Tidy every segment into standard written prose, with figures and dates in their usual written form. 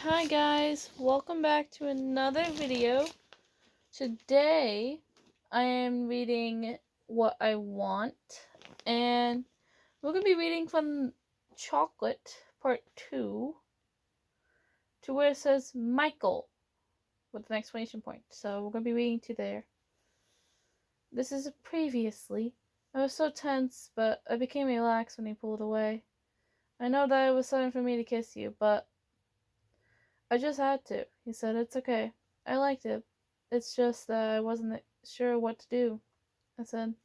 Hi guys, welcome back to another video. Today I am reading What I Want, and we're going to be reading from Chocolate Part 2 to where it says Michael with an exclamation point. So we're going to be reading to there. This is previously. I was so tense, but I became relaxed when he pulled away. I know that it was sudden for me to kiss you, but I just had to. He said, "It's okay. I liked it. It's just that I wasn't sure what to do." I said,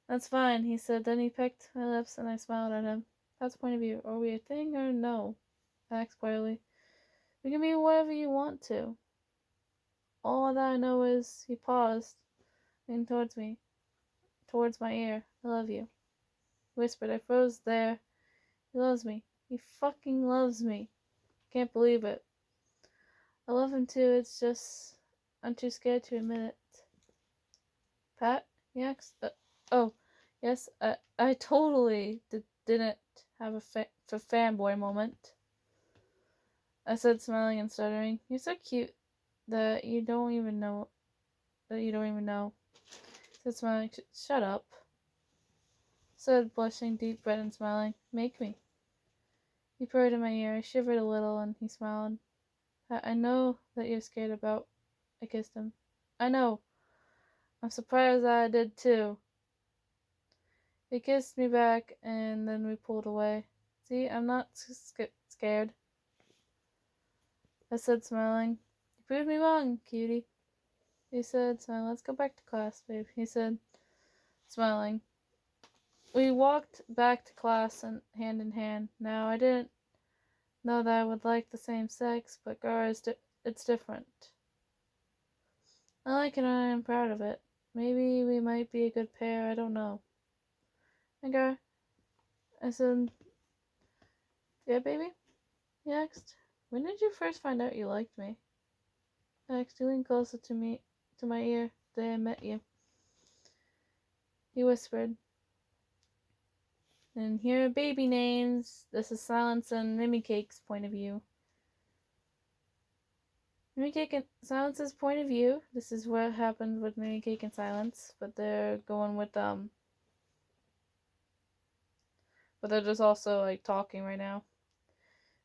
"That's fine," he said. Then he pecked my lips and I smiled at him. "That's the point of view. Are we a thing or no?" I asked quietly. "We can be whatever you want to." All that I know is he paused, leaned towards me, towards my ear. "I love you," he whispered. I froze there. He loves me. He fucking loves me. Can't believe it. I love him too. It's just I'm too scared to admit it. "Pat?" he asked. Oh, yes, I totally didn't have a fanboy moment," I said, smiling and stuttering. "You're so cute that you don't even know. I said, smiling. "Shut up," said, blushing, deep red and smiling. "Make me." He purred in my ear. I shivered a little, and he smiled. "I know that you're scared about." I kissed him. "I know. I'm surprised that I did too." He kissed me back, and then we pulled away. "See, I'm not scared," I said, smiling. "You proved me wrong, cutie," he said, smiling. "Let's go back to class, babe," he said, smiling. We walked back to class and hand in hand. Now, I didn't know that I would like the same sex, but girls, it's different. I like it and I am proud of it. Maybe we might be a good pair, I don't know. "Okay," I said. "Yeah, baby?" he asked. "When did you first find out you liked me?" I asked. He leaned closer to my ear. "The day I met you," he whispered. And here are baby names. This is Silence and Mimicake's point of view. Mimicake and Silence's point of view. This is what happened with Mimicake and Silence, but they're going with but they're just also like talking right now.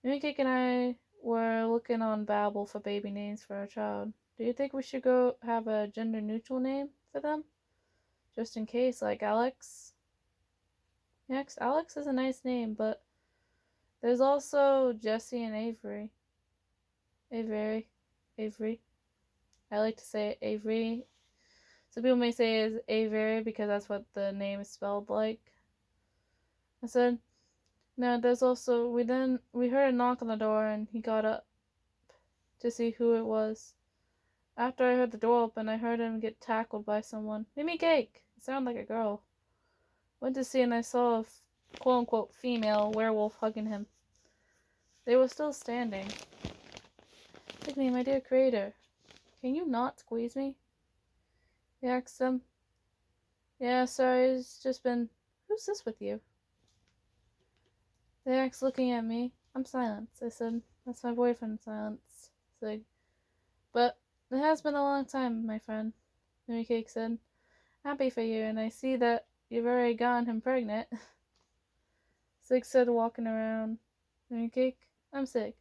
Mimicake and I were looking on Babbel for baby names for our child. Do you think we should go have a gender neutral name for them? Just in case, like Alex? Next, Alex is a nice name, but there's also Jesse and Avery. Avery. I like to say Avery. Some people may say it's Avery because that's what the name is spelled like. I said, "No, there's also," we heard a knock on the door and he got up to see who it was. After I heard the door open, I heard him get tackled by someone. "Mimi Cake!" It sounded like a girl. Went to see and I saw a quote-unquote female werewolf hugging him. They were still standing. "Digny, my dear creator, can you not squeeze me?" he asked them. "Yeah, sorry, it's just been..." "Who's this with you?" They asked, looking at me. "I'm Silence," I said. "That's my boyfriend, Silence," Sig. "But it has been a long time, my friend," Mary Cake said. "Happy for you, and I see that you've already gotten him pregnant," Sig said, walking around. "Mary Cake, I'm Sig,"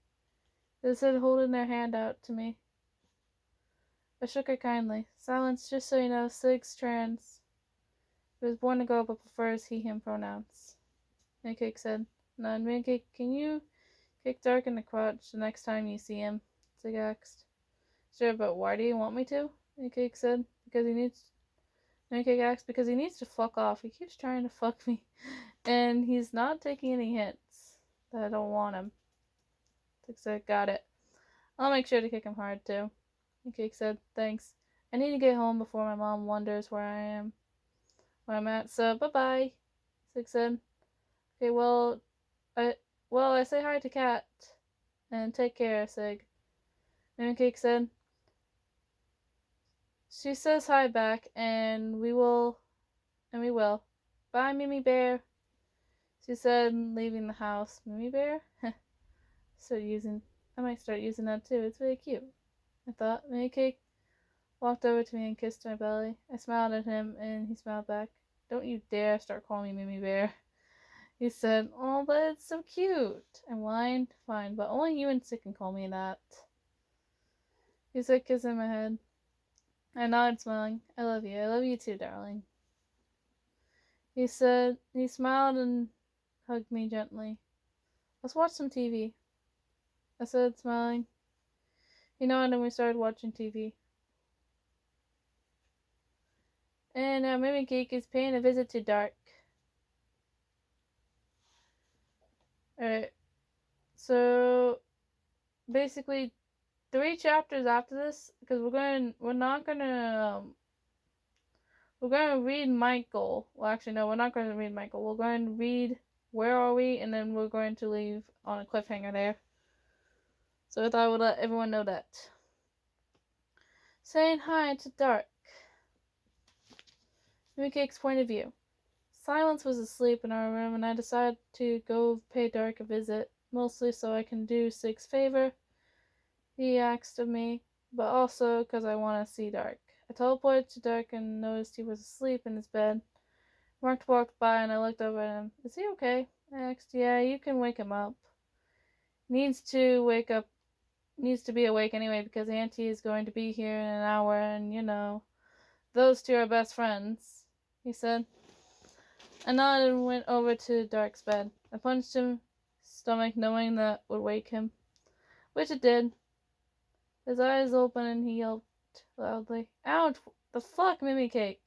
they said, holding their hand out to me. I shook her kindly. "Silence, just so you know, Sig's trans. He was born a girl but prefers he/him pronouns," Mary Cake said. "None. Mary Cake, can you kick Dark in the crotch the next time you see him?" Sig asked. "Sure, but why do you want me to?" Pancake said. Pancake asked, "Because he needs to fuck off. He keeps trying to fuck me. And he's not taking any hints that I don't want him." Sig said, "Got it. I'll make sure to kick him hard, too." Pancake said, "Thanks. I need to get home before my mom wonders where I'm at, so bye-bye," Sig said. "Okay, I say hi to Kat. And take care, Sig," Pancake said. "She says hi back, and we will. Bye, Mimi Bear," she said, leaving the house. "Mimi Bear?" So using. I might start using that too. It's really cute. I thought. Mini Cake walked over to me and kissed my belly. I smiled at him and he smiled back. Don't you dare start calling me Mimi Bear. He said, oh, but it's so cute. I whined, fine, but only you and Sid can call me that. He said, kissing my head. I nodded, smiling. I love you. I love you too, darling. He smiled and hugged me gently. Let's watch some TV. I said, smiling. He nodded and we started watching TV. And now Mimi Cake is paying a visit to Dark. Alright. So, basically, 3 chapters after this, because we're going to read Michael. Well, actually, no, we're not going to read Michael. We're going to read Where Are We, and then we're going to leave on a cliffhanger there. So I thought I would let everyone know that. Saying hi to Dark. Mimi Cake's point of view. Silence was asleep in our room, and I decided to go pay Dark a visit, mostly so I can do Sig's favor he asked of me, but also because I want to see Dark. I teleported to Dark and noticed he was asleep in his bed. Mark walked by and I looked over at him. Is he okay? I asked. Yeah, you can wake him up. Needs to be awake anyway because Auntie is going to be here in an hour and, you know, those two are best friends, he said. I nodded and went over to Dark's bed. I punched him stomach knowing that would wake him, which it did. His eyes opened and he yelped loudly. Ouch! The fuck, Mimi Cake?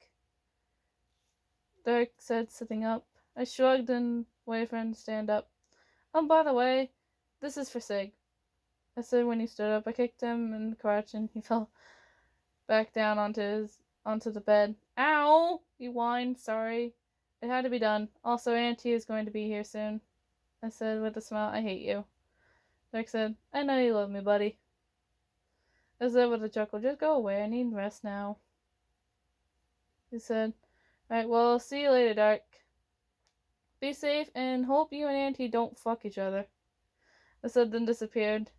Dark said, sitting up. I shrugged and waited for him to stand up. Oh, by the way, this is for Sig, I said when he stood up. I kicked him in the crotch and he fell back down onto the bed. Ow! He whined. Sorry. It had to be done. Also, Auntie is going to be here soon, I said with a smile. I hate you. Dark said, I know you love me, buddy. I said with a chuckle, just go away. I need rest now. He said, alright, well, I'll see you later, Dark. Be safe and hope you and Auntie don't fuck each other. I said, then disappeared.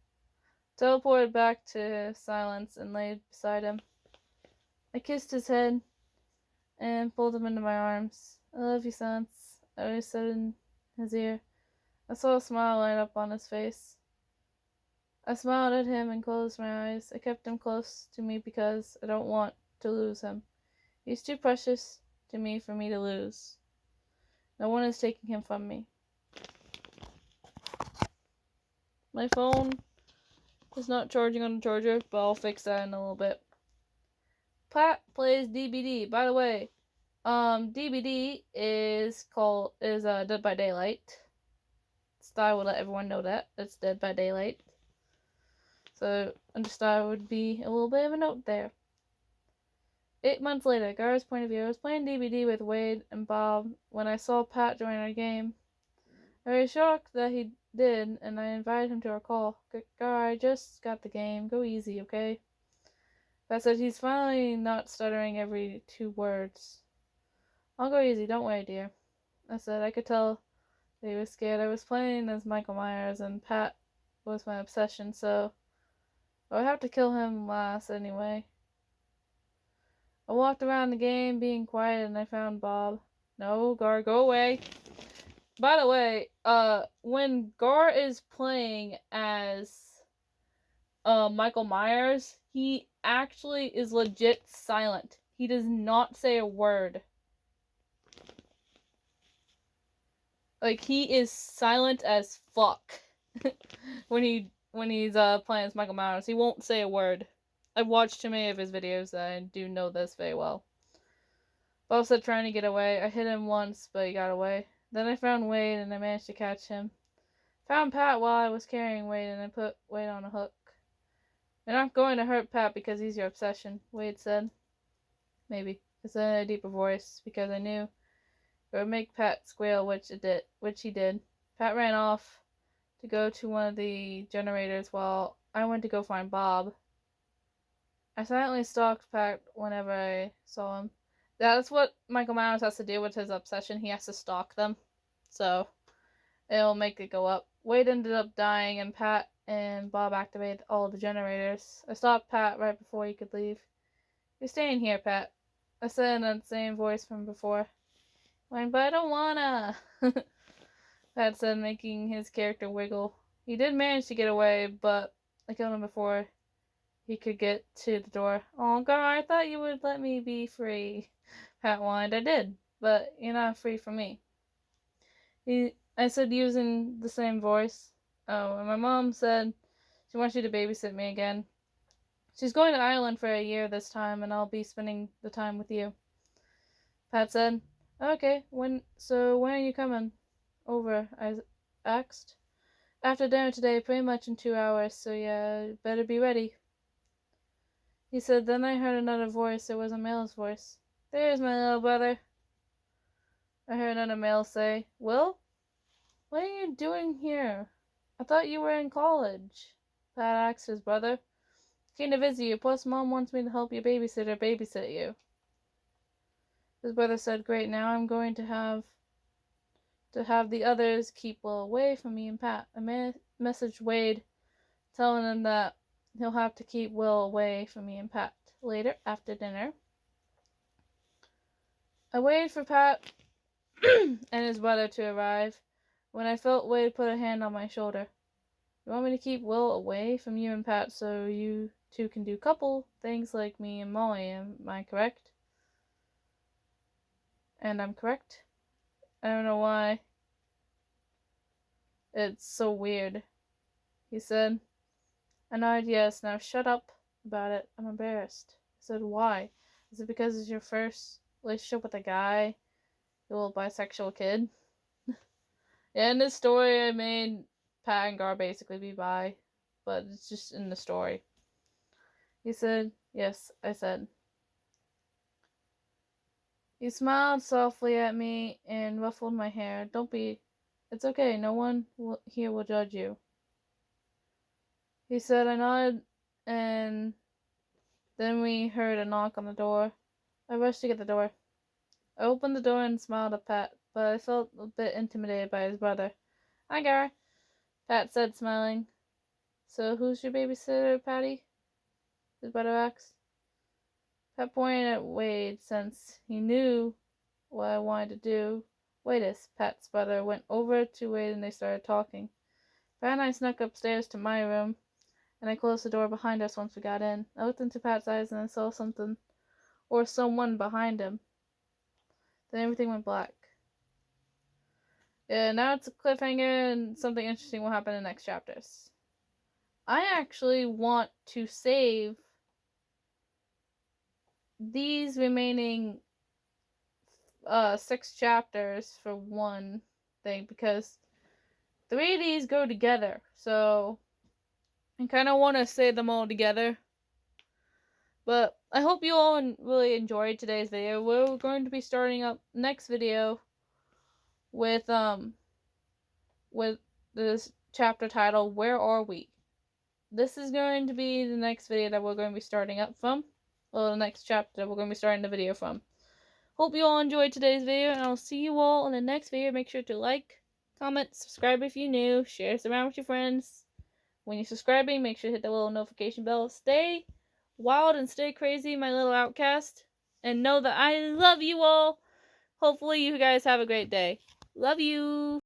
Teleported back to silence and laid beside him. I kissed his head and pulled him into my arms. I love you, Sans, I always said in his ear. I saw a smile light up on his face. I smiled at him and closed my eyes. I kept him close to me because I don't want to lose him. He's too precious to me for me to lose. No one is taking him from me. My phone is not charging on the charger, but I'll fix that in a little bit. Pat plays DBD. By the way, DBD is Dead by Daylight. I will let everyone know that it's Dead by Daylight. So I just thought it would be a little bit of a note there. 8 months later, Gar's point of view. I was playing DBD with Wade and Bob when I saw Pat join our game. I was shocked that he did, and I invited him to our call. Gar, I just got the game. Go easy, okay? Pat said he's finally not stuttering every 2 words. I'll go easy, don't worry, dear. I said. I could tell that he was scared. I was playing as Michael Myers, and Pat was my obsession, so I would have to kill him last anyway. I walked around the game being quiet and I found Bob. No, Gar, go away. By the way, when Gar is playing as Michael Myers, he actually is legit silent. He does not say a word. Like, he is silent as fuck when he's playing as Michael Myers. He won't say a word. I've watched too many of his videos that I do know this very well. Bob said trying to get away. I hit him once, but he got away. Then I found Wade and I managed to catch him. Found Pat while I was carrying Wade and I put Wade on a hook. You're not going to hurt Pat because he's your obsession, Wade said. Maybe. I said in a deeper voice because I knew it would make Pat squeal, which he did. Pat ran off to go to one of the generators while I went to go find Bob. I silently stalked Pat whenever I saw him. That's what Michael Myers has to do with his obsession. He has to stalk them. So, it'll make it go up. Wade ended up dying, and Pat and Bob activated all the generators. I stopped Pat right before he could leave. "You're staying here, Pat," I said in that same voice from before. "But I don't wanna," Pat said, making his character wiggle. He did manage to get away, but I killed him before he could get to the door. "Oh, Gar, I thought you would let me be free," Pat whined. "I did, but you're not free from me," I said using the same voice. "Oh, and my mom said she wants you to babysit me again. She's going to Ireland for a year this time, and I'll be spending the time with you," Pat said. "Okay, when are you coming over?" I asked. "After dinner today, pretty much in 2 hours, so yeah, better be ready," he said. Then I heard another voice. It was a male's voice. "There's my little brother," I heard another male say. "Will? What are you doing here? I thought you were in college," Pat asked his brother. "Came to visit you, plus Mom wants me to help your babysitter babysit you." His brother said, "Great, now I'm going to have the others keep Will away from me and Pat." I messaged Wade, telling him that he'll have to keep Will away from me and Pat. Later, after dinner, I waited for Pat and his brother to arrive when I felt Wade put a hand on my shoulder. "You want me to keep Will away from you and Pat so you two can do couple things like me and Molly, am I correct?" And I'm correct. I don't know why. It's so weird, he said. I nodded yes. "Now shut up about it. I'm embarrassed." I said, "Why? Is it because it's your first relationship with a guy? You little bisexual kid?" Yeah, in this story I made Pat and Gar basically be bi, but it's just in the story. He said, "Yes," I said. He smiled softly at me and ruffled my hair. It's okay, no one here will judge you," he said. I nodded, and then we heard a knock on the door. I rushed to get the door. I opened the door and smiled at Pat, but I felt a bit intimidated by his brother. "Hi, Gar," Pat said, smiling. "So who's your babysitter, Patty?" his brother asked. Pat pointed at Wade, since he knew what I wanted to do. "Wade's," Pat's brother went over to Wade and they started talking. Pat and I snuck upstairs to my room, and I closed the door behind us once we got in. I looked into Pat's eyes and I saw something, or someone behind him. Then everything went black. Yeah, now it's a cliffhanger and something interesting will happen in the next chapters. I actually want to save these remaining 6 chapters for one thing, because 3 of these go together, so I kind of want to say them all together. But I hope you all really enjoyed today's video. We're going to be starting up next video with this chapter title, "Where Are We?" This is going to be the next video that we're going to be starting up from. Well, the next chapter that we're going to be starting the video from. Hope you all enjoyed today's video, and I'll see you all in the next video. Make sure to like, comment, subscribe if you're new, share this around with your friends. When you're subscribing, make sure to hit the little notification bell. Stay wild and stay crazy, my little outcast. And know that I love you all. Hopefully you guys have a great day. Love you.